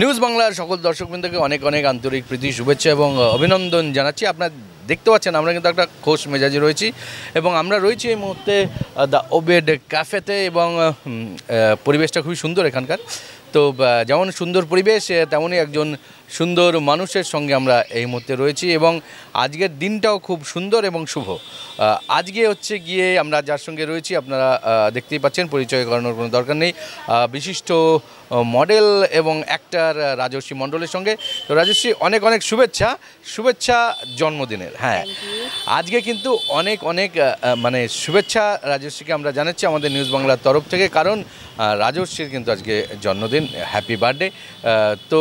News বাংলার সকল দর্শকবৃন্দকে অনেক অনেক আন্তরিক প্রীতি শুভেচ্ছা এবং অভিনন্দন জানাচ্ছি। আপনারা দেখতে পাচ্ছেন আমরা কিন্তু একটা খোশ মেজাজে রয়েছি এবং আমরা রয়েছি এই মুহূর্তে দ্য ওবেড ক্যাফেতে এবং পরিবেশটা খুবই সুন্দর এখানকার। তো যেমন সুন্দর পরিবেশ তেমনই একজন সুন্দর মানুষের সঙ্গে আমরা এই মুহূর্তে রয়েছি এবং আজকের দিনটাও খুব সুন্দর এবং শুভ। আজকে হচ্ছে গিয়ে আমরা যার সঙ্গে রয়েছি আপনারা দেখতেই পাচ্ছেন, পরিচয় করানোর কোনো দরকার নেই, বিশিষ্ট মডেল এবং অ্যাক্টর রাজশ্রী মণ্ডলের সঙ্গে। তো রাজশ্রী, অনেক অনেক শুভেচ্ছা জন্মদিনের। হ্যাঁ, আজকে কিন্তু অনেক অনেক মানে শুভেচ্ছা রাজশ্রীকে আমরা জানাচ্ছি আমাদের নিউজ বাংলার তরফ থেকে, কারণ রাজশ্রীর কিন্তু আজকে জন্মদিন। Happy birthday. তো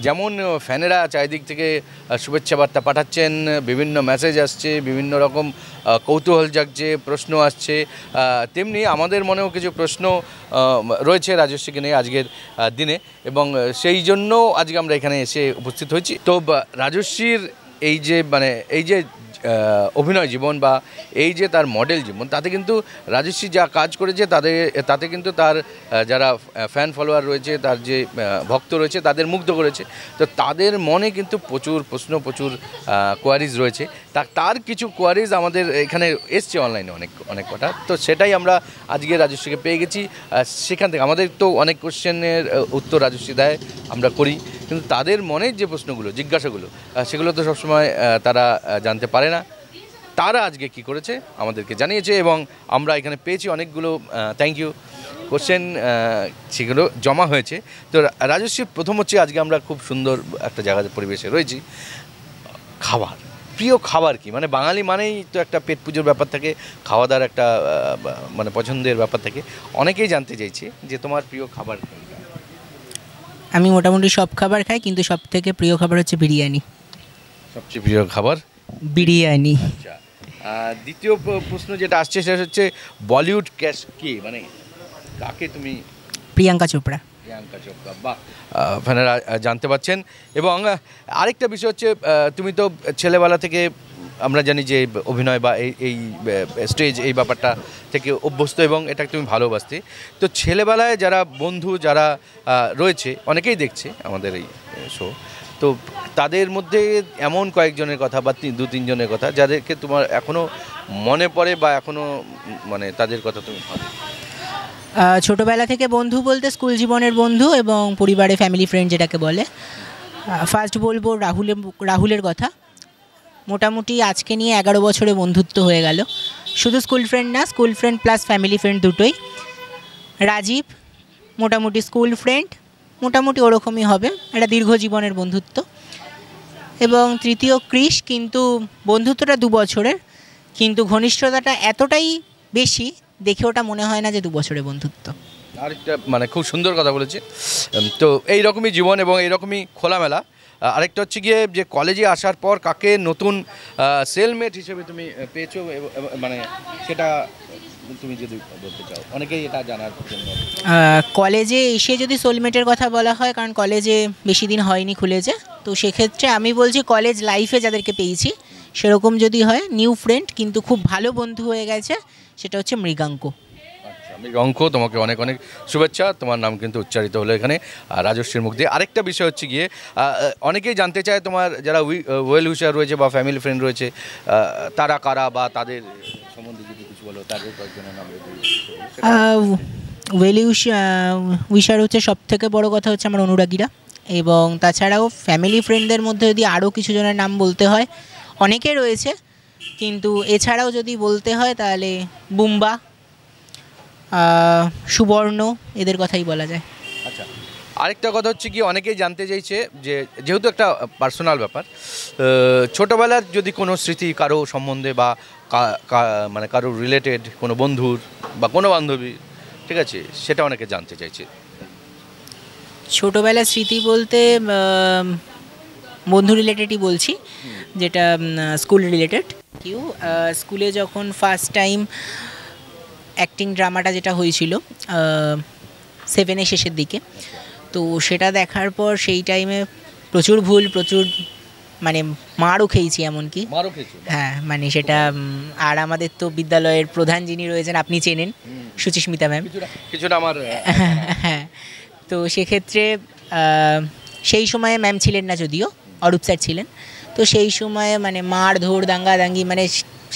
যেমন ফ্যানেরা চারিদিক থেকে শুভেচ্ছা বার্তা পাঠাচ্ছেন, বিভিন্ন মেসেজ আসছে, বিভিন্ন রকম কৌতূহল জাগছে, প্রশ্ন আসছে, তেমনি আমাদের মনেও কিছু প্রশ্ন রয়েছে রাজশ্রীকে নিয়ে আজকের দিনে এবং সেই জন্য আজকে আমরা এখানে এসে উপস্থিত হয়েছি। তো রাজশ্রীর এই যে অভিনয় জীবন বা এই যে তার মডেল জীবন, তাতে কিন্তু রাজশ্রী যা কাজ করেছে তাতে কিন্তু তার যারা ফ্যান ফলোয়ার রয়েছে, তার যে ভক্ত রয়েছে, তাদের মুগ্ধ করেছে। তো তাদের মনে কিন্তু প্রচুর প্রশ্ন, প্রচুর কোয়ারিজ রয়েছে। তার কিছু কোয়ারিজ আমাদের এখানে এসছে অনলাইনে অনেক কটা। তো সেটাই আমরা আজকে রাজশ্রীকে পেয়ে গেছি। সেখান থেকে আমাদের তো অনেক কোশ্চেনের উত্তর রাজশ্রী দেয়, আমরা করি, কিন্তু তাদের মনের যে প্রশ্নগুলো, জিজ্ঞাসাগুলো, সেগুলো তো সবসময় তারা জানতে পারে না। তারা আজকে কি করেছে আমাদেরকে জানিয়েছে এবং আমরা এখানে পেয়েছি অনেকগুলো থ্যাংক ইউ কোশ্চেন, সেগুলো জমা হয়েছে। তো রাজশ্রী, প্রথম হচ্ছে আজকে আমরা খুব সুন্দর একটা জায়গাতে পরিবেশে রয়েছি। খাবার, প্রিয় খাবার কি? মানে বাঙালি মানেই তো একটা পেট পুজোর ব্যাপার থাকে, খাওয়া দাওয়ার একটা মানে পছন্দের ব্যাপার থাকে। অনেকেই জানতে চাইছে যে তোমার প্রিয় খাবার। আমি মোটামুটি সব খাবার খাই, কিন্তু সব থেকে প্রিয় খাবার হচ্ছে বিরিয়ানি। সবচেয়ে প্রিয় খাবার বিরিয়ানি। আচ্ছা, দ্বিতীয় প্রশ্ন যেটা আসছে সেটা হচ্ছে বলিউড ক্যাশ কি, মানে কাকে তুমি? প্রিয়াঙ্কা চোপড়া। প্রিয়াঙ্কা চোপড়া, বাহ, ফ্যানেরা জানতে পারছেন। এবং আরেকটা বিষয় হচ্ছে, তুমি তো ছেলেবেলা থেকে আমরা জানি যে অভিনয় বা এই স্টেজ, এই ব্যাপারটা থেকে অভ্যস্ত এবং এটাকে তুমি ভালোবাসতে। তো ছেলেবেলায় যারা বন্ধু যারা রয়েছে, অনেকেই দেখছে আমাদের এই শো, তো তাদের মধ্যে এমন কয়েকজনের কথা বা দু তিনজনের কথা যাদেরকে তোমার এখনও মনে পড়ে বা এখনও মানে তাদের কথা তুমি ভাবো? ছোটোবেলা থেকে বন্ধু বলতে স্কুল জীবনের বন্ধু এবং পরিবারে ফ্যামিলি ফ্রেন্ড যেটাকে বলে। ফার্স্ট বলবো রাহুলের কথা। মোটামুটি আজকে নিয়ে 11 বছরে বন্ধুত্ব হয়ে গেল। শুধু স্কুল ফ্রেন্ড না, school friend plus family friend দুটোই। রাজীব মোটামুটি স্কুল ফ্রেন্ড, মোটামুটি ওরকমই হবে, একটা দীর্ঘ জীবনের বন্ধুত্ব। এবং তৃতীয় ক্রিশ, কিন্তু বন্ধুত্বটা 2 বছরের, কিন্তু ঘনিষ্ঠতাটা এতটাই বেশি দেখে ওটা মনে হয় না যে 2 বছরের বন্ধুত্ব। আরেকটা মানে খুব সুন্দর কথা বলেছে। তো এইরকমই জীবন এবং এইরকমই খোলামেলা। আরেকটা হচ্ছে গিয়ে যে কলেজে আসার পর কাকে নতুন সেলমেট হিসেবে তুমি পেয়েছো, মানে সেটা তুমি যদি বলতে চাও, অনেকেই এটা জানার জন্য। কলেজে এসে যদি সোলমেটের কথা বলা হয়, কারণ কলেজে বেশি দিন হয়নি খুলেছে, তো সেক্ষেত্রে আমি বলছি কলেজ লাইফে যাদেরকে পেয়েছি সেরকম যদি হয় নিউ ফ্রেন্ড, কিন্তু খুব ভালো বন্ধু হয়ে গেছে, সেটা হচ্ছে মৃগাঙ্ক। আচ্ছা, মৃগাঙ্ক, তোমাকে অনেক অনেক শুভেচ্ছা। তোমার নাম কিন্তু উচ্চারিত হলো এখানে রাজশ্রীর মুখ দিয়ে। আরেকটা বিষয় হচ্ছে গিয়ে অনেকেই জানতে চায় তোমার যারা ওয়েল উইশার রয়েছে বা ফ্যামিলি ফ্রেন্ড রয়েছে, তারা কারা বা তাদের সম্বন্ধে যদি কিছু বলো, তাদের কয়েকজনের নাম। ওয়েল উইশার হচ্ছে সব থেকে বড়ো কথা হচ্ছে আমার অনুরাগীরা, এবং তাছাড়াও ফ্যামিলি ফ্রেন্ডদের মধ্যে যদি আরও কিছু জনের নাম বলতে হয়, অনেকে রয়েছে, কিন্তু এছাড়াও যদি বলতে হয় তাহলে বুম্বা, সুবর্ণ, এদের কথাই বলা যায়। আচ্ছা, আরেকটা কথা হচ্ছে কি, অনেকেই জানতে চাইছে যে যেহেতু একটা পার্সোনাল ব্যাপার, ছোটোবেলার যদি কোনো স্মৃতি কারো সম্বন্ধে বা মানে কারো রিলেটেড কোনো বন্ধুর বা কোনো বান্ধবী, ঠিক আছে, সেটা অনেকে জানতে চাইছে। ছোটোবেলার স্মৃতি বলতে বন্ধু রিলেটেডই বলছি, যেটা স্কুল রিলেটেড। স্কুলে যখন ফার্স্ট টাইম অ্যাক্টিং ড্রামাটা যেটা হয়েছিল 7-এর শেষের দিকে, তো সেটা দেখার পর সেই টাইমে প্রচুর মানে মারও খেয়েছি, এমনকি হ্যাঁ, মানে সেটা। আর আমাদের তো বিদ্যালয়ের প্রধান যিনি রয়েছেন আপনি চেনেন, সুচিস্মিতা ম্যাম, কিছুটা আমার। হ্যাঁ, তো সেক্ষেত্রে সেই সময়ে ম্যাম ছিলেন না, যদিও অরূপ স্যার ছিলেন। তো সেই সময়ে মানে মারধর দাঙ্গাদাঙ্গি, মানে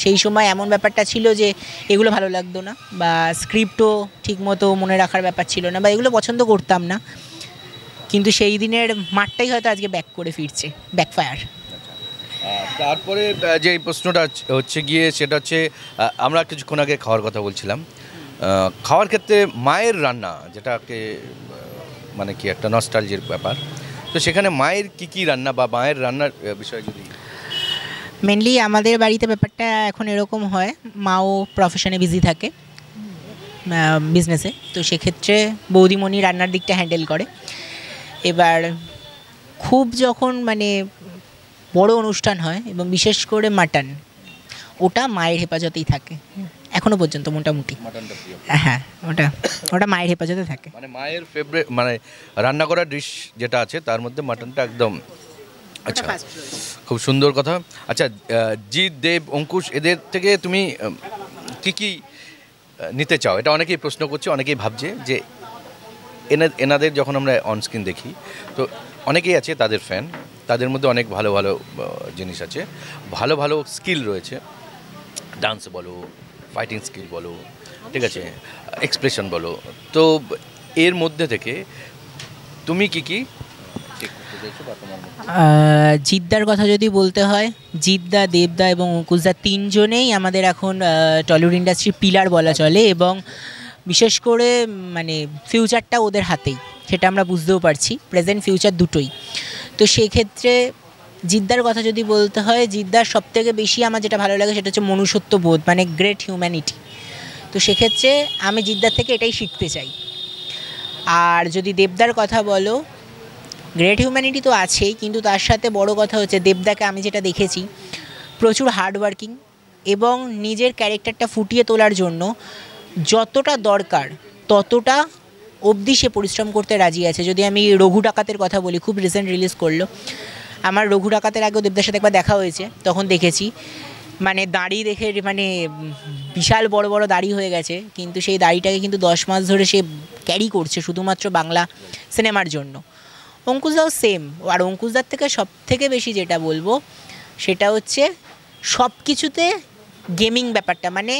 সেই সময় এমন ব্যাপারটা ছিল যে এগুলো ভালো লাগতো না, বা স্ক্রিপ্টও ঠিকমতো মনে রাখার ব্যাপার ছিল না, বা এগুলো পছন্দ করতাম না। কিন্তু সেই দিনের মাঠটাই হয়তো আজকে ব্যাক করে ফিরছে, ব্যাকফায়ার। তারপরে যে প্রশ্নটা হচ্ছে গিয়ে সেটা হচ্ছে আমরা কিছুক্ষণ আগে খাওয়ার কথা বলছিলাম। খাওয়ার ক্ষেত্রে মায়ের রান্না, যেটাকে মানে কি একটা নস্টালজির ব্যাপার, তো সেখানে মায়ের কি রান্না বা মায়ের রান্নার বিষয়ে যদি মেনলি আমাদের বাড়িতে ব্যাপারটা এখন এরকম হয়, মাও প্রফেশনে বিজি থাকে, বিজনেসে। তো সেক্ষেত্রে বৌদিমণি রান্নার দিকটা হ্যান্ডেল করে। এবার খুব যখন মানে বড় অনুষ্ঠান হয় এবং বিশেষ করে মাটন, ওটা মায়ের হেফাজতেই থাকে এখনো পর্যন্ত মোটামুটি। মাটনটা প্রিয়, হ্যাঁ, ওটা ওটা মায়ের হেফাজতে থাকে। মানে মায়ের ফেভারিট, মানে রান্না করা ডিশ যেটা আছে তার মধ্যে মাটনটা একদম। আচ্ছা, খুব সুন্দর কথা। আচ্ছা, জিৎ, দেব, অঙ্কুশ, এদের থেকে তুমি কি নিতে চাও? এটা অনেকেই প্রশ্ন করছে, অনেকেই ভাবছে যে এনাদের যখন আমরা অনস্ক্রিন দেখি তো অনেকেই আছে তাদের ফ্যান, তাদের মধ্যে অনেক ভালো ভালো জিনিস আছে, ভালো ভালো স্কিল রয়েছে, ডান্স বলো, ফাইটিং স্কিল বলো, ঠিক আছে, এক্সপ্রেশন বলো। তো এর মধ্যে থেকে তুমি কি জিদ্দার কথা যদি বলতে হয়, জিদ্দা, দেবদা এবং অঙ্কুশদা তিনজনেই আমাদের এখন টলিউড ইন্ডাস্ট্রির পিলার বলা চলে, এবং বিশেষ করে মানে ফিউচারটা ওদের হাতেই, সেটা আমরা বুঝতেও পারছি, প্রেজেন্ট ফিউচার দুটোই। তো সেক্ষেত্রে জিদ্দার কথা যদি বলতে হয়, জিদ্দার সবথেকে বেশি আমার যেটা ভালো লাগে সেটা হচ্ছে মনুষ্যত্ববোধ, মানে গ্রেট হিউম্যানিটি। তো সেক্ষেত্রে আমি জিদ্দার থেকে এটাই শিখতে চাই। আর যদি দেবদার কথা বলো, গ্রেট হিউম্যানিটি তো আছেই, কিন্তু তার সাথে বড় কথা হচ্ছে দেবদাকে আমি যেটা দেখেছি প্রচুর হার্ডওয়ার্কিং, এবং নিজের ক্যারেক্টারটা ফুটিয়ে তোলার জন্য যতটা দরকার ততটা অবধি সে পরিশ্রম করতে রাজি আছে। যদি আমি রঘু ডাকাতের কথা বলি, খুব রিসেন্ট রিলিজ করলো, আমার রঘু ডাকাতের আগেও দেবদার সাথে একবার দেখা হয়েছে, তখন দেখেছি মানে দাড়ি দেখে মানে বিশাল বড় বড় দাড়ি হয়ে গেছে, কিন্তু সেই দাড়িটাকে কিন্তু 10 মাস ধরে সে ক্যারি করছে শুধুমাত্র বাংলা সিনেমার জন্য। অঙ্কুশদাও সেম। আর অঙ্কুশদার থেকে সব থেকে বেশি যেটা বলবো সেটা হচ্ছে সব কিছুতে গেমিং ব্যাপারটা, মানে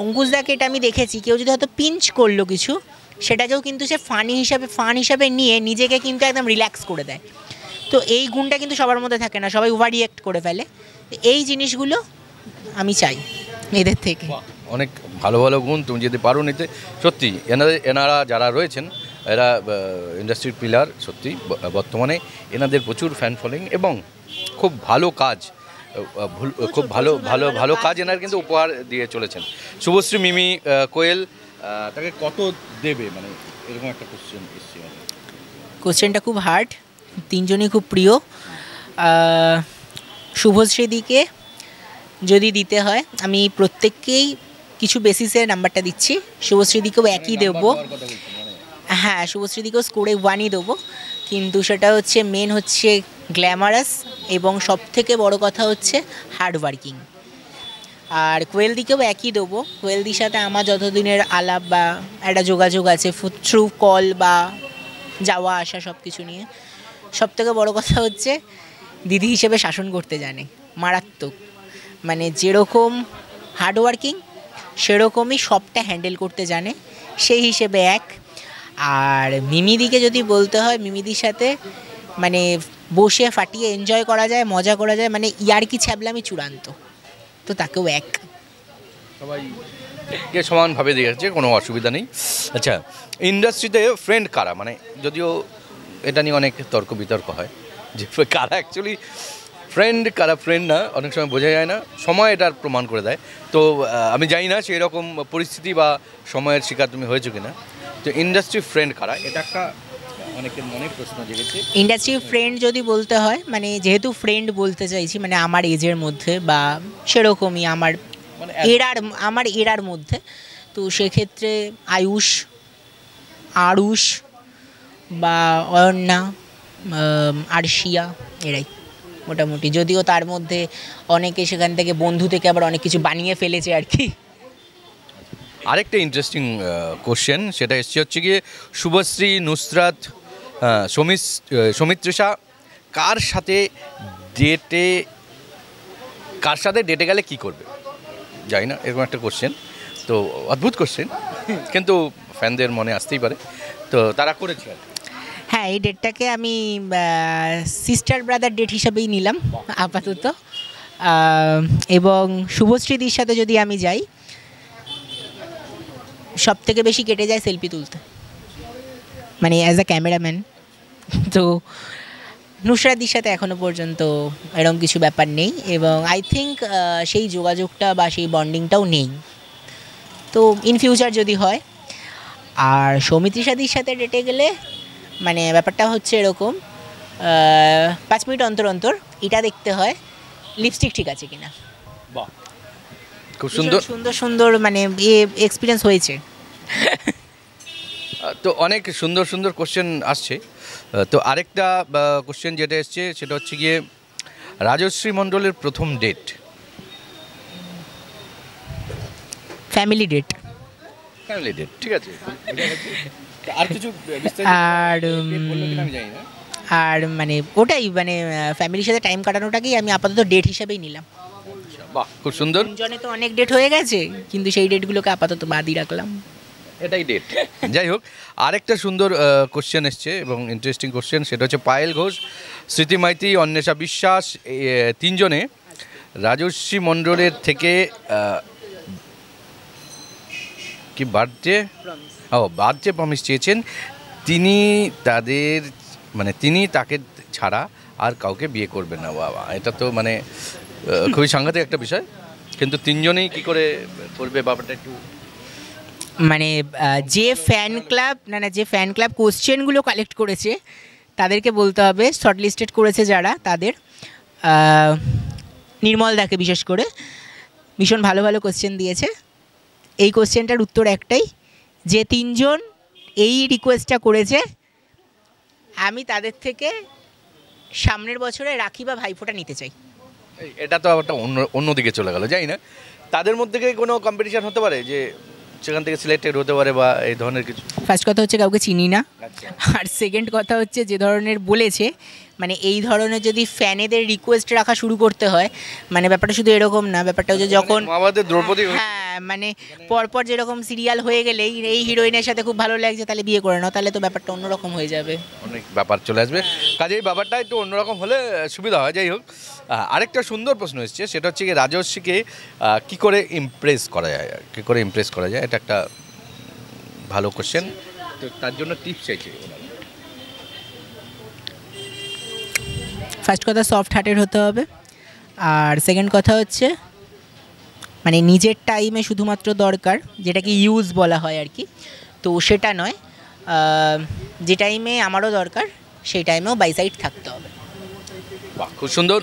অঙ্কুশদাকে এটা আমি দেখেছি, কেউ যদি হয়তো পিঞ্চ করলো কিছু, সেটাকেও কিন্তু সে ফান হিসাবে নিয়ে নিজেকে কিন্তু একদম রিল্যাক্স করে দেয়। তো এই গুণটা কিন্তু সবার মধ্যে থাকে না, সবাই ওভার রিঅ্যাক্ট করে ফেলে। এই জিনিসগুলো আমি চাই এদের থেকে। অনেক ভালো ভালো গুণ তুমি যদি পারো নিতে, সত্যি এনারা যারা রয়েছেন এরা ইন্ডাস্ট্রির পিলার, সত্যি বর্তমানে এনাদের প্রচুর ফ্যান ফলোয়িং এবং খুব ভালো কাজ, খুব ভালো ভালো ভালো কাজ এনারা কিন্তু উপহার দিয়ে চলেছেন। শুভশ্রী, মিমি, কোয়েল, তাকে কত দেবে, মানে এরকম একটা কোশ্চেন এসছে। কোশ্চেনটা খুব হার্ড, তিনজনই খুব প্রিয়। শুভশ্রীদিকে যদি দিতে হয়, আমি প্রত্যেককেই কিছু বেসিসে নাম্বারটা দিচ্ছি, শুভশ্রীদিকেও একই দেবো। হ্যাঁ, শুভশ্রীদিকেও স্কোরে 1ই দেবো, কিন্তু সেটা হচ্ছে মেন হচ্ছে গ্ল্যামারাস, এবং সবথেকে বড় কথা হচ্ছে হার্ডওয়ার্কিং। আর কোয়েলদিকেও একই দেবো। কোয়েলদির সাথে আমার যতদিনের আলাপ বা একটা যোগাযোগ আছে থ্রু কল বা যাওয়া আসা সব কিছু নিয়ে, সবথেকে বড় কথা হচ্ছে দিদি হিসেবে শাসন করতে জানে, মারাত্মক। মানে যেরকম হার্ডওয়ার্কিং সেরকমই সবটা হ্যান্ডেল করতে জানে, সেই হিসেবে এক। আর মিমিদিকে যদি বলতে হয়, মিমিদির সাথে মানে বসে ফাটিয়ে এনজয় করা যায়, মজা করা যায়, মানে ইয়ার্কি ছ্যাবলামি চূড়ান্ত, তো তাকেও এক। সবাইকে সমানভাবে দেখেছে, কোনো অসুবিধা নেই। আচ্ছা, ইন্ডাস্ট্রিতে ফ্রেন্ড কারা, মানে যদিও এটা নিয়ে অনেক তর্ক বিতর্ক হয় যে কারা অ্যাকচুয়ালি ফ্রেন্ড, কারা ফ্রেন্ড না, অনেক সময় বোঝা যায় না, সময় এটার প্রমাণ করে দেয়। তো আমি জানি না সেই রকম পরিস্থিতি বা সময়ের শিকার তুমি হয়েছো কিনা। তো ইন্ডাস্ট্রি ফ্রেন্ড কারা, এটা একটা অনেকের মনে প্রশ্ন জেগেছে। ইন্ডাস্ট্রি ফ্রেন্ড যদি বলতে হয়, মানে যেহেতু ফ্রেন্ড বলতে চাইছি, মানে আমার এজের মধ্যে বা সেরকমই আমার এরার মধ্যে, তো সেক্ষেত্রে আয়ুষ, আরুষ বা অয়ন্যা, আরশিয়া, এরাই মোটামুটি। যদিও তার মধ্যে অনেকে সেখান থেকে বন্ধু থেকে আবার অনেক কিছু বানিয়ে ফেলেছে আর কি। আরেকটা ইন্টারেস্টিং কোশ্চেন, সেটা এসছে হচ্ছে গিয়ে শুভশ্রী, নুসরাত, সৌমিত্রিষা কার সাথে ডেটে গেলে কি করবে? জানি না, এরকম একটা কোশ্চেন, তো অদ্ভুত কোশ্চেন, কিন্তু ফ্যানদের মনে আসতেই পারে, তো তারা করেছে আর কি। হ্যাঁ, এই ডেটটাকে আমি সিস্টার ব্রাদার ডেট হিসাবেই নিলাম আপাতত। এবং শুভশ্রীদির সাথে যদি আমি যাই, সব থেকে বেশি কেটে যায় সেলফি তুলতে, মানে অ্যাজ আ ক্যামেরাম্যান। তো নুসরাতদির সাথে এখনও পর্যন্ত এরকম কিছু ব্যাপার নেই, এবং আই থিঙ্ক সেই যোগাযোগটা বা সেই বন্ডিংটাও নেই। তো ইন ফিউচার যদি হয়। আর সৌমিত্রিষাদির সাথে ডেটে গেলে মানে ব্যাপারটা হচ্ছে এরকম, 5 মিনিট অন্তর অন্তর এটা দেখতে হয় লিপস্টিক ঠিক আছে কিনা। বাহ, খুব সুন্দর সুন্দর সুন্দর মানে এক্সপিরিয়েন্স হয়েছে। তো অনেক সুন্দর সুন্দর কোশ্চেন আসছে। তো আরেকটা কোশ্চেন যেটা এসছে সেটা হচ্ছে গিয়ে রাজশ্রী মণ্ডলের প্রথম date. Family date. Family date, ঠিক আছে। আর কিছু আর আমি জানি না। আর মানে ওটাই মানে ফ্যামিলির সাথে টাইম কাটানোটাকেই আমি আপাতত ডেট হিসেবেই নিলাম। বাহ, খুব সুন্দর। জনে তো অনেক ডেট হয়ে গেছে, কিন্তু সেই ডেটগুলোকে আপাতত বাদই রাখলাম। এটাই ডেট। যাই হোক, আরেকটা সুন্দর কোশ্চেন এসছে এবং ইন্টারেস্টিং কোশ্চেন, সেটা হচ্ছে পায়েল ঘোষ, স্মৃতি মাইতি, অন্বেষা বিশ্বাস, তিনজনে রাজশ্রী মণ্ডলের থেকে কি বার্থডে প্রমিস চেয়েছেন। তিনি তাকে ছাড়া আর কাউকে বিয়ে করবেন না। বাবা, এটা তো মানে খুবই সাংঘাতিক একটা বিষয়, কিন্তু তিনজনেই কি করে করবে ব্যাপারটা একটু মানে যে ফ্যান ক্লাব কোশ্চেনগুলো কালেক্ট করেছে তাদেরকে বলতে হবে, শর্ট লিস্টেড করেছে যারা, তাদের নির্মল দাকে বিশেষ করে ভীষণ ভালো ভালো কোশ্চেন দিয়েছে। এই কোশ্চেনটার উত্তর একটাই, যে তিনজন এই রিকোয়েস্টটা করেছে আমি তাদের থেকে সামনের বছরে রাখি বা ভাইফোঁটা নিতে চাই। এটা তো একটা অন্যদিকে চলে গেল, জানি না তাদের মধ্যে কি কোনো কম্পিটিশন হতে পারে যে সেখান থেকে সিলেক্টেড হতে পারে বা এই ধরনের কিছু? ফার্স্ট কথা হচ্ছে কাউকে চিনি না, আচ্ছা। আর সেকেন্ড কথা হচ্ছে যে ধরনের বলেছে, মানে এই ধরনের যদি ফ্যানেদের রিকোয়েস্ট রাখা শুরু করতে হয়, মানে ব্যাপারটা শুধু এরকম না, ব্যাপারটা হচ্ছে যখন আমাদের দ্রৌপদী, হ্যাঁ মানে পরপর যেরকম সিরিয়াল হয়ে গেলেই এই হিরোইনের সাথে খুব ভালো লাগছে তাহলে বিয়ে করে নাও, তাহলে তো ব্যাপারটা অন্যরকম হয়ে যাবে, অনেক ব্যাপার চলে আসবে। কাজেই ব্যাপারটা একটু অন্যরকম হলে সুবিধা হয়। যাই হোক, আরেকটা সুন্দর প্রশ্ন এসছে, সেটা হচ্ছে কি রাজশ্রীকে কী করে ইমপ্রেস করা যায়, এটা একটা ভালো কোশ্চেন, তো তার জন্য টিপস চাইছি। ফার্স্ট কথা সফট হার্টেড হতে হবে, আর সেকেন্ড কথা হচ্ছে মানে নিজের টাইমে শুধুমাত্র দরকার, যেটাকে ইউজ বলা হয় আর কি, তো সেটা নয়, যে টাইমে আমারও দরকার সেই টাইমেও বাই সাইড থাকতে হবে। বাহ, খুব সুন্দর।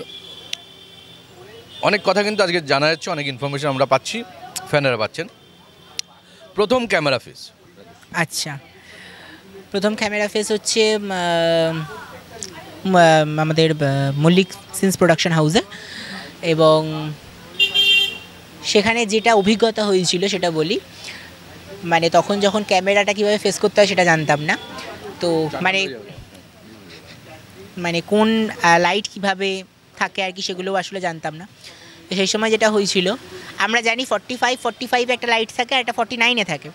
অনেক কথা কিন্তু আজকে জানা যাচ্ছে, অনেক ইনফরমেশন আমরা পাচ্ছি, ফ্যানেরা পাচ্ছেন। প্রথম ক্যামেরা ফেস? আচ্ছা, প্রথম ক্যামেরা ফেস হচ্ছে আমাদের মল্লিক সিন্স প্রোডাকশন হাউসে, এবং সেখানে যেটা অভিজ্ঞতা হয়েছিল সেটা বলি। মানে তখন যখন ক্যামেরাটা কীভাবে ফেস করতে হয় সেটা জানতাম না, তো মানে কোন লাইট কিভাবে থাকে আর কি সেগুলোও আসলে জানতাম না। তো সেই সময় যেটা হয়েছিল, আমরা জানি 45 একটা লাইট থাকে আর একটা 49-এ থাকে,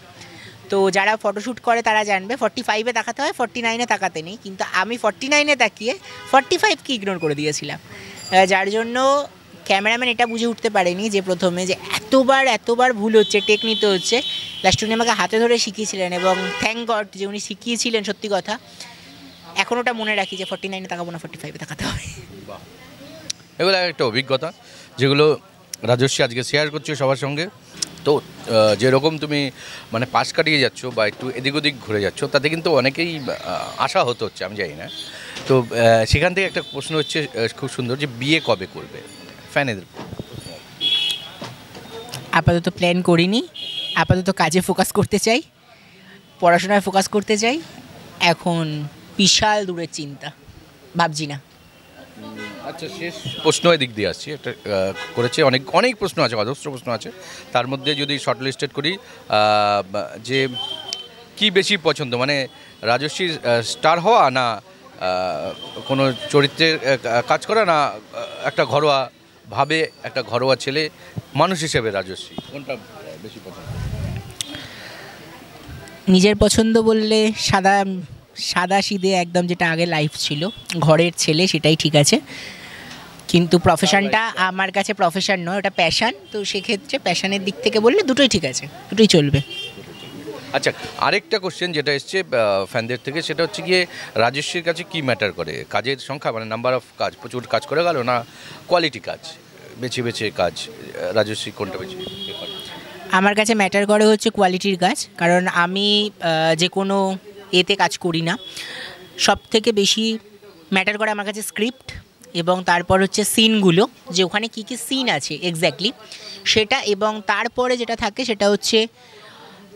তো যারা ফটোশ্যুট করে তারা জানবে 45-এ তাকাতে হয়, 49-এ তাকাতে নেই, কিন্তু আমি 49-এ তাকিয়ে 45-কে ইগনোর করে দিয়েছিলাম, যার জন্য ক্যামেরাম্যান এটা বুঝে উঠতে পারেনি যে প্রথমে যে এতবার ভুল হচ্ছে, টেক নিতে হচ্ছে। লাস্ট উনি আমাকে হাতে ধরে শিখিয়েছিলেন, এবং থ্যাংক গড যে উনি শিখিয়েছিলেন, সত্যি কথা এখন ওটা মনে রাখি যে 49-এ তাকাবো না, 45-এ তাকাতে হবে। এগুলো একটা অভিজ্ঞতা যেগুলো রাজশ্রী আজকে শেয়ার করছো সবার সঙ্গে। তো যেরকম তুমি মানে পাশ কাটিয়ে যাচ্ছ বা একটু এদিক ওদিক ঘুরে যাচ্ছ, তাতে কিন্তু অনেকেই আশা হচ্ছে, আমি জানি না। তো সেখান থেকে একটা প্রশ্ন হচ্ছে খুব সুন্দর, যে বিয়ে কবে করবে ফ্যানেদের? আপাতত প্ল্যান করিনি, আপাতত কাজে ফোকাস করতে চাই, পড়াশোনায় ফোকাস করতে চাই, এখন বিশাল দূরের চিন্তা, ভাবছি না। আচ্ছা, শেষ প্রশ্ন এদিক দিয়ে আসছি, একটা করেছে, অনেক প্রশ্ন আছে, অজস্র প্রশ্ন আছে, তার মধ্যে যদি শর্ট লিস্টেড করি, যে কি বেশি পছন্দ, মানে রাজস্বীর স্টার হওয়া না কোনো চরিত্রের কাজ করা, না একটা ঘরোয়া ভাবে একটা ঘরোয়া ছেলে মানুষ হিসেবে রাজস্বী, কোনটা বেশি পছন্দ? নিজের পছন্দ বললে সাদা সাদা সিধে একদম যেটা আগে লাইফ ছিল, ঘরের ছেলে, সেটাই ঠিক আছে। কিন্তু প্রফেশনটা আমার কাছে প্রফেশন নয়, ওটা প্যাশান। তো সেক্ষেত্রে প্যাশানের দিক থেকে বললে দুটোই ঠিক আছে, দুটোই চলবে। আচ্ছা, আরেকটা কোশ্চেন যেটা এসছে ফ্যানদের থেকে, সেটা হচ্ছে গিয়ে রাজস্বীর কাছে কি ম্যাটার করে? কাজের সংখ্যা, মানে নাম্বার অফ কাজ, প্রচুর কাজ করে গেল, না কোয়ালিটি কাজ, বেছে বেছে কাজ? রাজস্বী কোনটা বেছে করে? আমার কাছে ম্যাটার করে হচ্ছে কোয়ালিটির কাজ, কারণ আমি যে কোনো এতে কাজ করি না, সব থেকে বেশি ম্যাটার করে আমার কাছে স্ক্রিপ্ট, এবং তারপর হচ্ছে সিনগুলো, যে ওখানে কী কী সিন আছে এক্স্যাক্টলি সেটা, এবং তারপরে যেটা থাকে সেটা হচ্ছে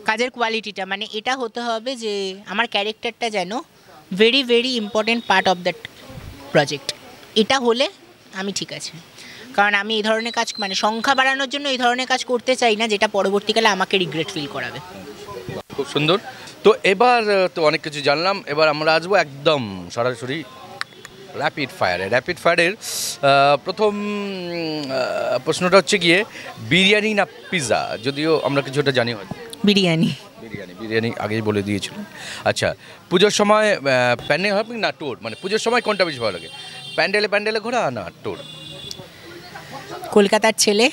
কাজের কোয়ালিটিটা। মানে এটা হতে হবে যে আমার ক্যারেক্টারটা যেন very very important part of that project, এটা হলে আমি ঠিক আছে। কারণ আমি এই ধরনের কাজ, মানে সংখ্যা বাড়ানোর জন্য এই ধরনের কাজ করতে চাই না যেটা পরবর্তীকালে আমাকে রিগ্রেট ফিল করাবে। খুব সুন্দর। তো এবার তো অনেক কিছু জানলাম, এবার আমরা আসবো একদম সরাসরি র্যাপিড ফায়ারে। র্যাপিড ফায়ারের প্রথম প্রশ্নটা হচ্ছে গিয়ে বিরিয়ানি না পিৎজা? যদিও আমরা কিছুটা জানি হয়তো। বিরিয়ানি। বিরিয়ানি আগেই বলে দিয়েছিলেন। আচ্ছা, পুজোর সময় প্যান্ডেল হপিং না ট্যুর, মানে পুজোর সময় কোনটা বেশি ভালো লাগে? প্যান্ডেলে ঘোরা না ট্যুর? কলকাতার ছেলে,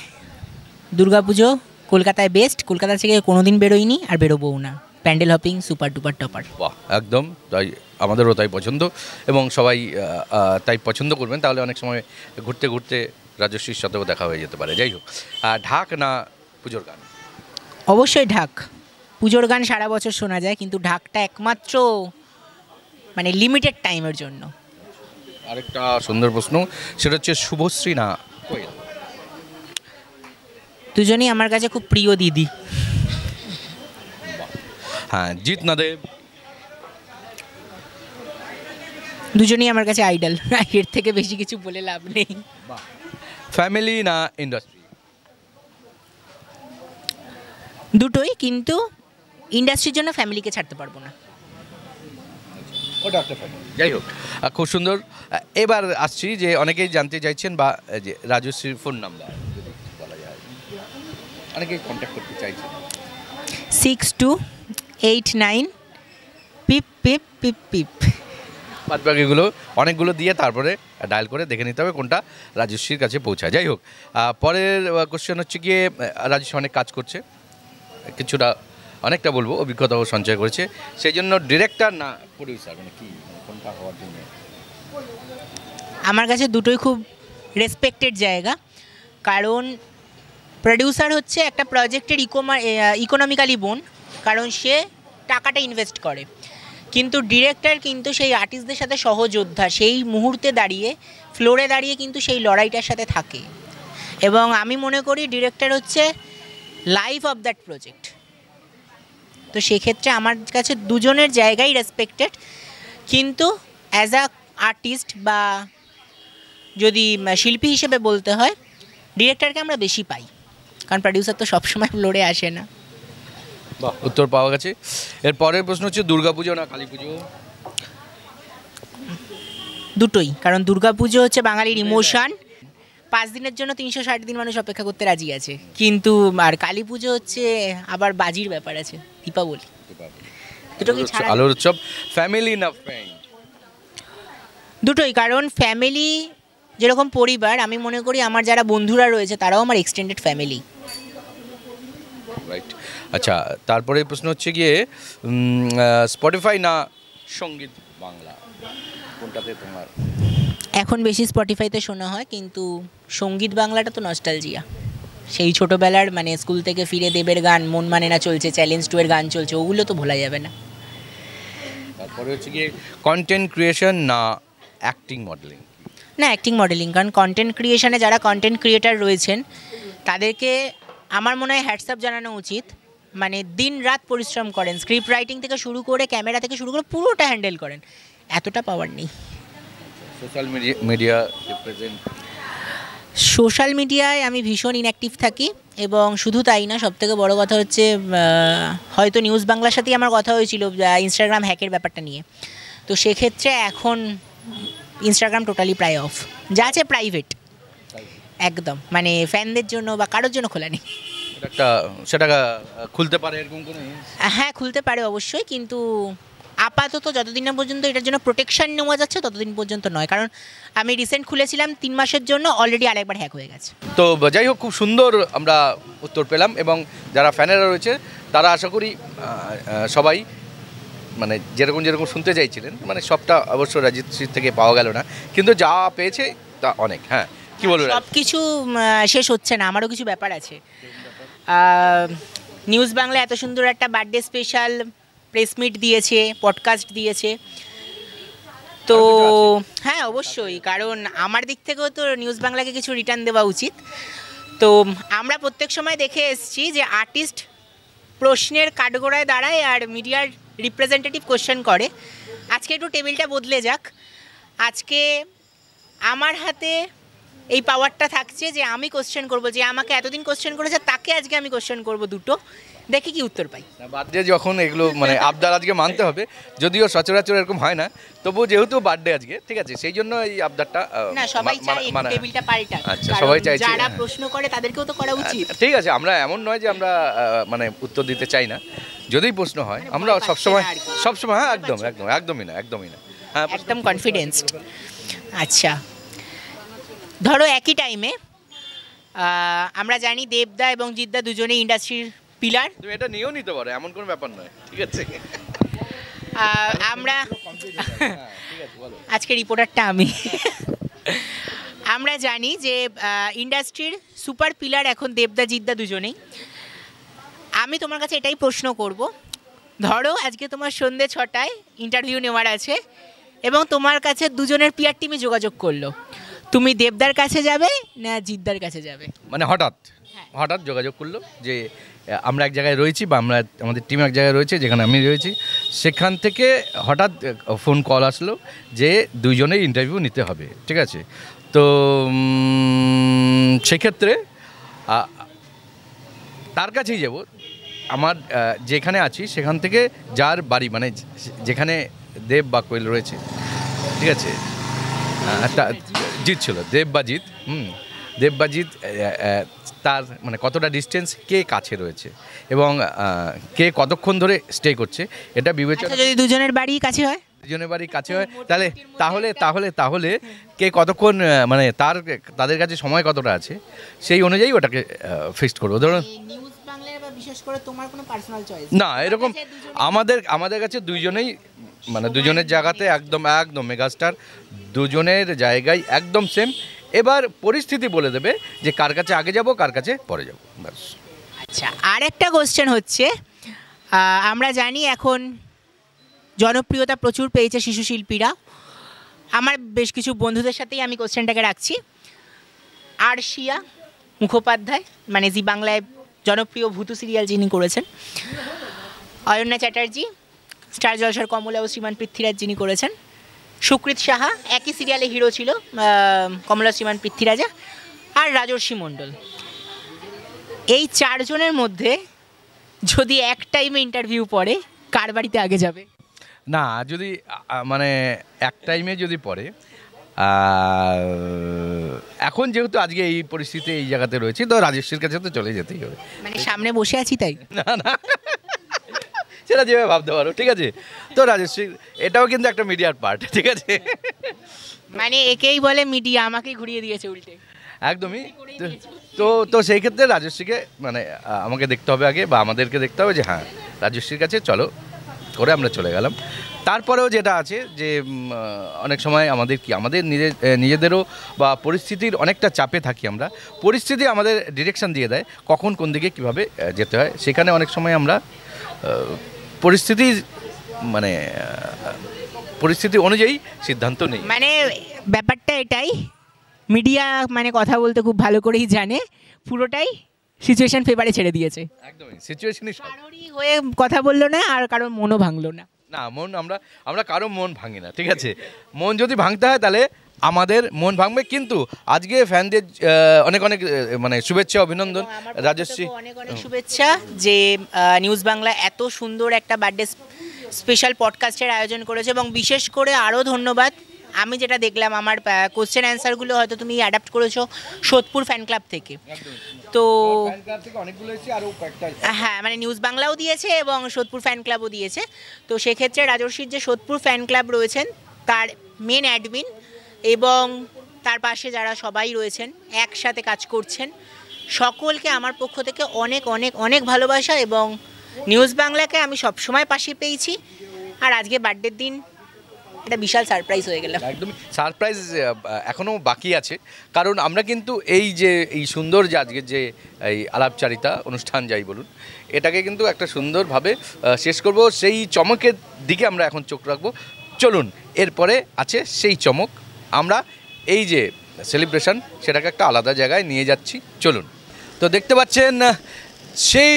দুর্গাপুজো কলকাতায় বেস্ট, কলকাতা থেকে কোনোদিন বেরোইনি আর বেরোবও না। Pandal hopping super duper topper. বাহ, একদম তাই, আমাদেরও তাই পছন্দ, এবং সবাই তাই পছন্দ করবেন। তাহলে অনেক সময় ঘুরতে ঘুরতে রাজস্বীর সাথেও দেখা হয়ে যেতে পারে। যাই হোক, ঢাক না পুজোর গান? অবশ্যই ঢাক। পুজোর গান সারা বছর শোনা যায়, কিন্তু ঢাকটা একমাত্র মানে লিমিটেড টাইমের জন্য। আরেকটা সুন্দর প্রশ্ন, সেটা হচ্ছে শুভশ্রী না কোয়েল? দুজনেই আমার কাছে খুব প্রিয় দিদি। হ্যাঁ, জিৎ না দেব? দুজনেই আমার কাছে আইডল, এর থেকে বেশি কিছু বলে লাভ নেই। ফ্যামিলি না ইন্ডাস্ট্রি? দুটোই, কিন্তু ইন্ডাস্ট্রির জন্য ফ্যামিলিকে ছাড়তে পারবো না। ওটা একটা ফ্যামিলি। যাই হোক, খুব সুন্দর। এবার আসছি যে অনেকেই জানতে চাইছেন, বা যে রাজশ্রীর ফোন নাম্বার যদি বলা যায়, অনেকেই কন্ট্যাক্ট করতে চাইছেন। 6289 পিপ পিপ পিপ পিপ। বাদ বাকিগুলো অনেকগুলো দিয়ে তারপরে ডায়াল করে দেখে নিতে হবে কোনটা রাজস্বীর কাছে পৌঁছায়। যাই হোক, পরের কোশ্চেন হচ্ছে গিয়ে, রাজস্বী অনেক কাজ করছে, কিছুটা অনেকটা বলবো অভিজ্ঞতাও সঞ্চয় করেছে, সেই জন্য ডিরেক্টর না প্রডিউসার, মানে কি কোনটা হওয়ার জন্য? আমার কাছে দুটোই খুব রেসপেক্টেড জায়গা, কারণ প্রডিউসার হচ্ছে একটা প্রজেক্টের ইকোনমিক্যালি বোন, কারণ সে টাকাটা ইনভেস্ট করে, কিন্তু ডিরেক্টর কিন্তু সেই আর্টিস্টদের সাথে সহযোদ্ধা, সেই মুহূর্তে দাঁড়িয়ে ফ্লোরে দাঁড়িয়ে কিন্তু সেই লড়াইটার সাথে থাকে, এবং আমি মনে করি ডিরেক্টর হচ্ছে লাইফ অফ দ্যাট প্রজেক্ট। তো সেক্ষেত্রে আমার কাছে দুজনের জায়গায় রেসপেক্টেড, কিন্তু অ্যাজ আ আর্টিস্ট বা যদি শিল্পী হিসেবে বলতে হয়, ডিরেক্টরকে আমরা বেশি পাই, কারণ প্রডিউসার তো সবসময় ফ্লোরে আসে না। বাহ, উত্তর পাওয়া গেছে। এর পরের প্রশ্ন হচ্ছে দুর্গাপুজো না কালী পুজো? দুটোই, কারণ দুর্গাপুজো হচ্ছে বাঙালির ইমোশন, 5 দিনের জন্য 360 দিন মানুষ অপেক্ষা করতে রাজি আছে, কিন্তু আর কালী পুজো হচ্ছে আবার বাজির ব্যাপার আছে, দীপাবলি। দুটোকে ছাড়া আলোর উৎসব। ফ্যামিলি না ফ্রেন্ড? দুটোই, কারণ ফ্যামিলি যেরকম পরিবার, আমি মনে করি আমার যারা বন্ধুরা রয়েছে তারাও আমার এক্সটেন্ডেড ফ্যামিলি। রাইট। আচ্ছা, তারপরে প্রশ্ন হচ্ছে গিয়ে স্পটিফাই না সঙ্গীত বাংলা, কোনটাতে তোমার? এখন বেশি স্পটিফাইতে শোনা হয়, কিন্তু সঙ্গীত বাংলাটা তো নস্টালজিয়া, সেই ছোটোবেলার, মানে স্কুল থেকে ফিরে দেবের গান, মন মানে না চলছে, চ্যালেঞ্জ 2 এর গান চলছে, ওগুলো তো ভোলা যাবে না। তারপরে হচ্ছে গিয়ে কন্টেন্ট ক্রিয়েশন না অ্যাক্টিং মডেলিং? না, অ্যাক্টিং মডেলিং, কারণ কন্টেন্ট ক্রিয়েশনে যারা কন্টেন্ট ক্রিয়েটার রয়েছেন তাদেরকে আমার মনে হয় হ্যাটসঅ্যাপ জানানো উচিত। মানে দিন রাত পরিশ্রম করেন, স্ক্রিপ্ট রাইটিং থেকে শুরু করে ক্যামেরা থেকে শুরু করে পুরোটা হ্যান্ডেল করেন, এতটা পাওয়ার নেই। Social media represent? সোশ্যাল মিডিয়ায় আমি ভীষণ ইনঅ্যাক্টিভ থাকি, এবং শুধু তাই না, সবথেকে বড় কথা হচ্ছে হয়তো নিউজ বাংলার সাথেই আমার কথা হয়েছিল ইনস্টাগ্রাম হ্যাকের ব্যাপারটা নিয়ে। তো সেক্ষেত্রে এখন ইনস্টাগ্রাম টোটালি প্রায় অফ, যা আছে প্রাইভেট একদম, মানে ফ্যানদের জন্য বা কারোর জন্য খোলা নেই। সেটা খুলতে পারে এরকম কোনো? হ্যাঁ, খুলতে পারে অবশ্যই, কিন্তু আপাতত যতদিন না পর্যন্ত এটার জন্য প্রোটেকশন নেওয়া যাচ্ছে ততদিন পর্যন্ত নয়, কারণ আমি রিসেন্ট খুলেছিলাম 3 মাসের জন্য, অলরেডি আরেকবার হ্যাক হয়ে গেছে। তো যাই হোক, খুব সুন্দর আমরা উত্তর পেলাম, এবং যারা ফ্যানেরা রয়েছে তারা আশা করি সবাই মানে যেরকম যেরকম শুনতে চাইছিলেন, মানে সবটা অবশ্য রাজিশ্রীর থেকে পাওয়া গেল না, কিন্তু যা পেয়েছে তা অনেক। হ্যাঁ, কি বলবো, সব কিছু শেষ হচ্ছে না, আমারও কিছু ব্যাপার আছে। নিউজ বাংলা এত সুন্দর একটা বার্থডে স্পেশাল প্রেস মিট দিয়েছে, পডকাস্ট দিয়েছে, তো হ্যাঁ অবশ্যই, কারণ আমার দিক থেকেও তো নিউজ বাংলাকে কিছু রিটার্ন দেওয়া উচিত। তো আমরা প্রত্যেক সময় দেখে এসেছি যে আর্টিস্ট প্রশ্নের কাঠগোড়ায় দাঁড়ায় আর মিডিয়ার রিপ্রেজেন্টেটিভ কোশ্চেন করে। আজকে একটু টেবিলটা বদলে যাক, আজকে আমার হাতে এই পাওয়ারটা থাকছে যে আমি কোশ্চেন করব, যে আমাকে এতদিন কোশ্চেন করেছে তাকে আজকে আমি কোশ্চেন করব দুটো, দেখি কি উত্তর পাই। বার্থডে যখন এগুলো মানে আবদার আজকে মানতে হবে, যদিও সচরাচর এরকম হয় না, তবুও যেহেতু বার্থডে আজকে, ঠিক আছে, সেই জন্য এই আবদারটা না, সবাই চায় টেবিলটা পাল্টাক। আচ্ছা, সবাই চাইছে, যারা প্রশ্ন করে তাদেরকেও তো করা উচিত। ঠিক আছে, আমরা এমন নয় যে আমরা মানে উত্তর দিতে চাই না, যদি প্রশ্ন হয় আমরা সবসময় হ্যাঁ, একদমই না হ্যাঁ, একদম কনফিডেন্স। আচ্ছা, ধরো একই টাইমে আমরা জানি দেবদা এবং জিদ্দা দুজনেই ইন্ডাস্ট্রির পিলার। তুমি এটা নিয়েও নিতে পারো, এমন কোনো ব্যাপার নয়, ঠিক আছে। আমরা আজকে রিপোর্টারটা আমি আমরা জানি যে ইন্ডাস্ট্রির সুপার পিলার এখন দেবদা জিদ্দা দুজনেই। আমি তোমার কাছে এটাই প্রশ্ন করব, ধরো আজকে তোমার সন্ধ্যে 6টায় ইন্টারভিউ নেওয়ার আছে এবং তোমার কাছে দুজনের পিআর টিমে যোগাযোগ করলো, তুমি দেবদার কাছে যাবে না জিদ্দার কাছে যাবে? মানে হঠাৎ যোগাযোগ করলো যে আমরা এক জায়গায় রয়েছি, বা আমাদের টিম এক জায়গায় রয়েছে যেখানে আমি রয়েছি, সেখান থেকে হঠাৎ ফোন কল আসলো যে দুইজনেই ইন্টারভিউ নিতে হবে, ঠিক আছে। তো সেক্ষেত্রে তার কাছেই যাব। আমার যেখানে আছি সেখান থেকে যার বাড়ি, মানে যেখানে দেব বা কোয়েল রয়েছে, ঠিক আছে, জিৎ ছিল, দেব বা জিৎ, তার মানে কতটা ডিস্টেন্স, কে কাছে রয়েছে এবং কে কতক্ষণ ধরে স্টে করছে, এটা বিবেচনা। যদি দুজনের বাড়ি কাছে হয়, তাহলে কে কতক্ষণ, মানে তাদের কাছে সময় কতটা আছে, সেই অনুযায়ী ওটাকে ফিক্সড করবো। ধরুন নিউজ বাংলার বা বিশেষ করে তোমার কোনো পার্সোনাল চয়েস না, এরকম আমাদের কাছে দুইজনেই, মানে দুজনের জায়গাতে একদম মেগাস্টার, দুজনের জায়গায় একদম সেম। এবার পরিস্থিতি বলে দেবে যে কার কাছে আগে যাব, কার কাছে পরে যাব, ব্যাস। আচ্ছা, আর একটা কোশ্চেন হচ্ছে, আমরা জানি এখন জনপ্রিয়তা প্রচুর পেয়েছে শিশু শিল্পীরা। আমার বেশ কিছু বন্ধুদের সাথেই আমি কোশ্চেনটাকে রাখছি। আরশিয়া মুখোপাধ্যায়, মানে জি বাংলায় জনপ্রিয় ভূতু সিরিয়াল যিনি করেছেন, অয়ন্যা চ্যাটার্জি, স্টার জলসার কমলা ও শ্রীমান পৃথ্বীরাজ যিনি করেছেন, সুকৃত সাহা একই সিরিয়ালে হিরো ছিল, কমলা শ্রীমান পৃথ্বীরাজা, আর রাজর্ষি মণ্ডল। এই 4 জনের মধ্যে যদি এক টাইমে ইন্টারভিউ পড়ে, কার বাড়িতে আগে যাবে? না, যদি মানে এক টাইমে যদি পড়ে, এখন যেহেতু আজকে এই পরিস্থিতি এই জায়গাতে রয়েছে, তো রাজেশের কাছে তো চলে যেতেই হবে। মানে সামনে বসে আছি তাই? না, সেটা যেভাবে ভাবতে পারো, ঠিক আছে। তো রাজশ্রী এটাও কিন্তু একটা মিডিয়ার পার্ট, ঠিক আছে। মানে একেই বলে মিডিয়া, আমাকেই ঘুরিয়ে দিয়েছে উল্টে। একদমই। তো সেই ক্ষেত্রে রাজশ্রীকে মানে আমাকে দেখতে হবে আগে, বা আমাদেরকে দেখতে হবে যে হ্যাঁ রাজশ্রীর কাছে চলো করে আমরা চলে গেলাম। তারপরেও যেটা আছে যে অনেক সময় আমাদের নিজেদেরও বা পরিস্থিতির অনেকটা চাপে থাকি আমরা, পরিস্থিতি আমাদের ডিরেকশন দিয়ে দেয় কখন কোন দিকে কীভাবে যেতে হয়। সেখানে অনেক সময় আমরা পরিস্থিতি অনুযায়ী সিদ্ধান্ত নেই। মানে ব্যাপারটা এটাই, মিডিয়া মানে কথা বলতে খুব ভালো করেই জানে, পুরোটাই সিচুয়েশন ফেভারে ছেড়ে দিয়েছে। একদমই সিচুয়েশনই, কারোরই হয়ে কথা বললো না আর কারোর মনও ভাঙলো না। না, আমরা কারো মন ভাঙি না, ঠিক আছে। মন যদি ভাঙতে হয় তাহলে আমাদের মন ভাঙবে, কিন্তু আজকে ফ্যানদের অনেক অনেক মানে শুভেচ্ছা, অভিনন্দন। রাজশ্রী, অনেক অনেক শুভেচ্ছা যে নিউজ বাংলা এত সুন্দর একটা বার্থডে স্পেশাল পডকাস্টের আয়োজন করেছে, এবং বিশেষ করে আরও ধন্যবাদ। আমি যেটা দেখলাম, আমার কোশ্চেন অ্যান্সারগুলো হয়তো তুমি অ্যাডাপ্ট করেছো সোদপুর ফ্যান ক্লাব থেকে। তো হ্যাঁ, মানে নিউজ বাংলাও দিয়েছে এবং সোদপুর ফ্যান ক্লাবও দিয়েছে। তো সেক্ষেত্রে রাজর্ষির যে সোদপুর ফ্যান ক্লাব রয়েছেন, তার মেন অ্যাডমিন এবং তার পাশে যারা সবাই রয়েছেন একসাথে কাজ করছেন, সকলকে আমার পক্ষ থেকে অনেক অনেক অনেক ভালোবাসা। এবং নিউজ বাংলাকে আমি সবসময় পাশে পেয়েছি, আর আজকে বার্থডের দিন এটা বিশাল সারপ্রাইজ হয়ে গেল। একদমই সারপ্রাইজ এখনও বাকি আছে, কারণ আমরা কিন্তু এই যে এই সুন্দর যে আজকের যে এই আলাপচারিতা অনুষ্ঠান যাই বলুন, এটাকে কিন্তু একটা সুন্দরভাবে শেষ করব। সেই চমকের দিকে আমরা এখন চোখ রাখবো। চলুন, এরপরে আছে সেই চমক। আমরা এই যে সেলিব্রেশন, সেটাকে একটা আলাদা জায়গায় নিয়ে যাচ্ছি। চলুন। তো দেখতে পাচ্ছেন সেই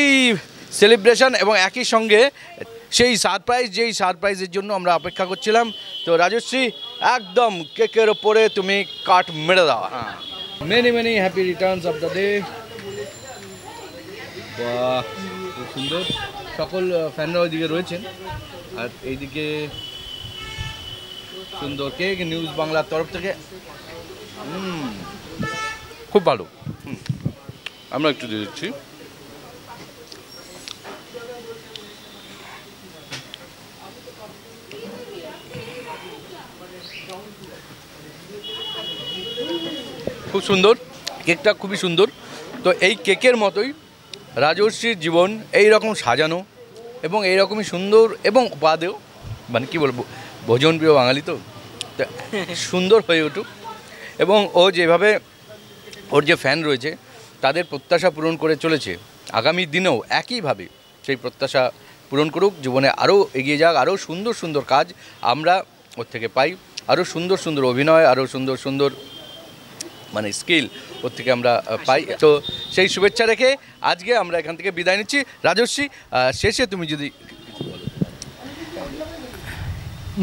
সেলিব্রেশন এবং একই সঙ্গে সেই সারপ্রাইজ, যেই সারপ্রাইজের জন্য আমরা অপেক্ষা করছিলাম। তো রাজশ্রী, একদম কেকের ওপরে তুমি কাট মেরে দাও। হ্যাঁ, many many happy Returns of the day. বাহ, খুব সুন্দর। সকল ফ্যানরা ওইদিকে রয়েছেন, আর এইদিকে সুন্দর কেক নিউজ বাংলার তরফ থেকে। খুব ভালো। আমরা একটু দিয়ে দিচ্ছি। খুব সুন্দর, কেকটা খুবই সুন্দর। তো এই কেকের মতোই রাজর্ষির জীবন এই রকম সাজানো এবং এই রকমই সুন্দর এবং উপাদেয়, মানে কী বলবো, ভোজন প্রিয় বাঙালি তো সুন্দর হয়ে উঠুক। এবং ও যেভাবে ওর যে ফ্যান রয়েছে তাদের প্রত্যাশা পূরণ করে চলেছে, আগামী দিনেও একইভাবে সেই প্রত্যাশা পূরণ করুক, জীবনে আরও এগিয়ে যাক, আরও সুন্দর সুন্দর কাজ আমরা ওর থেকে পাই, আরও সুন্দর সুন্দর অভিনয়, আরও সুন্দর সুন্দর মানে স্কিল ওর থেকে আমরা পাই। তো সেই শুভেচ্ছা রেখে আজকে আমরা এখান থেকে বিদায় নিচ্ছি। রাজশ্রী, শেষে তুমি যদি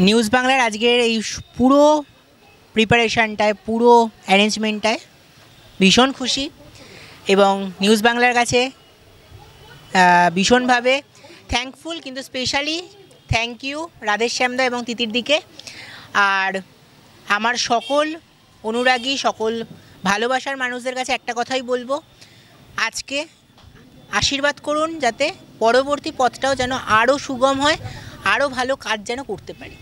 নিউজ বাংলার আজকের এই পুরো প্রিপারেশানটায়, পুরো অ্যারেঞ্জমেন্টটায় ভীষণ খুশি, এবং নিউজ বাংলার কাছে ভীষণভাবে থ্যাঙ্কফুল, কিন্তু স্পেশালি থ্যাংক ইউ রাধেশ্যামদা এবং তিতির দিকে। আর আমার সকল অনুরাগী, সকল ভালোবাসার মানুষদের কাছে একটা কথাই বলবো, আজকে আশীর্বাদ করুন যাতে পরবর্তী পথটাও যেন আরও সুগম হয়, আরও ভালো কাজ যেন করতে পারি।